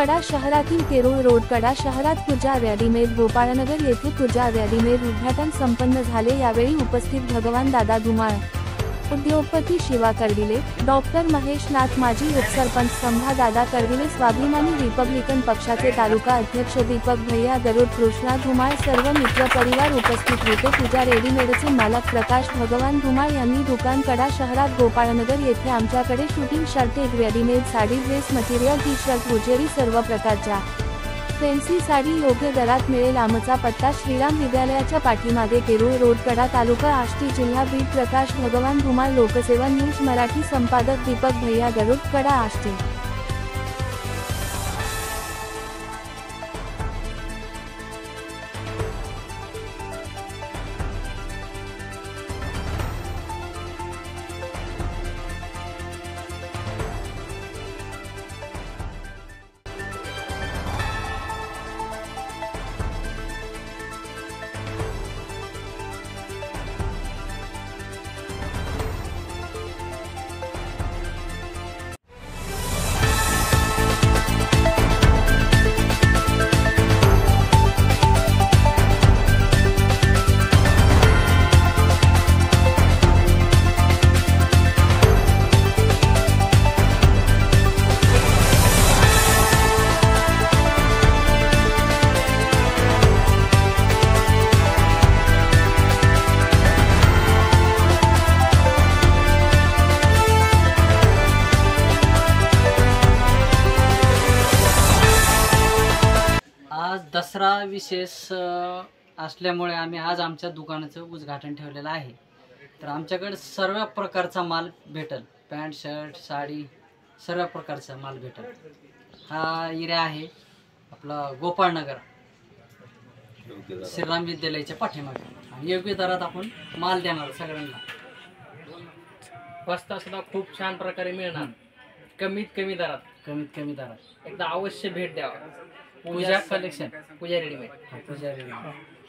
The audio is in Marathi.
कडा शहरातील केरूळ रोड कडा शहरात पूजा रेडीमेड गोपाळनगर येथे पूजा रेडीमेड उद्घाटन संपन्न झाले। यावेळी उपस्थित भगवान दादा धुमाळ, उद्योगपती शिवा कर्डिले, डॉक्टर महेश नाथ, माजी उपसरपंच संभा दादा कर्डिले, स्वाभिमानी रिपब्लिकन पक्षाचे तालुका अध्यक्ष दीपक भैया गरुड, कृष्णा धुमाळ, सर्व मित्र परिवार उपस्थित होते। पूजा रेडीमेडचे मालक प्रकाश भगवान धुमाळ यांनी दुकान कडा शहरात गोपाळनगर येथे आमच्याकडे shooting shirt, readymade sari, dress material, T shirt, hosiery सर्व प्रकारच्या फॅन्सी साडी योग्य दरात मिळेल। आमचा पत्ता श्रीराम विद्यालयाच्या पाठीमागे, केरूळ रोड कडा, तालुका आष्टी, जिल्हा बीड। प्रकाश भगवान धुमाळ, लोकसेवा न्यूज मराठी, संपादक दीपक भैया गरुड, कडा आष्टी। आज दसरा विशेष असल्यामुळे आम्ही आज आमच्या दुकानाचं उद्घाटन ठेवलेलं आहे। तर आमच्याकडे सर्व प्रकारचा माल भेटेल, पॅन्ट शर्ट साडी सर्व प्रकारचा माल भेटेल। हा एरिया आहे आपला गोपाळनगर श्रीराम विद्यालयाच्या पाठीमागे, आणि योग्य दरात आपण माल देणार सगळ्यांना। बस्ता सुद्धा खूप छान प्रकारे मिळणार, कमीत कमी दरात। एकदा अवश्य भेट द्यावा। पूजा कलेक्शन, पूजा रेडीमेड। पूजा रेडीमेड।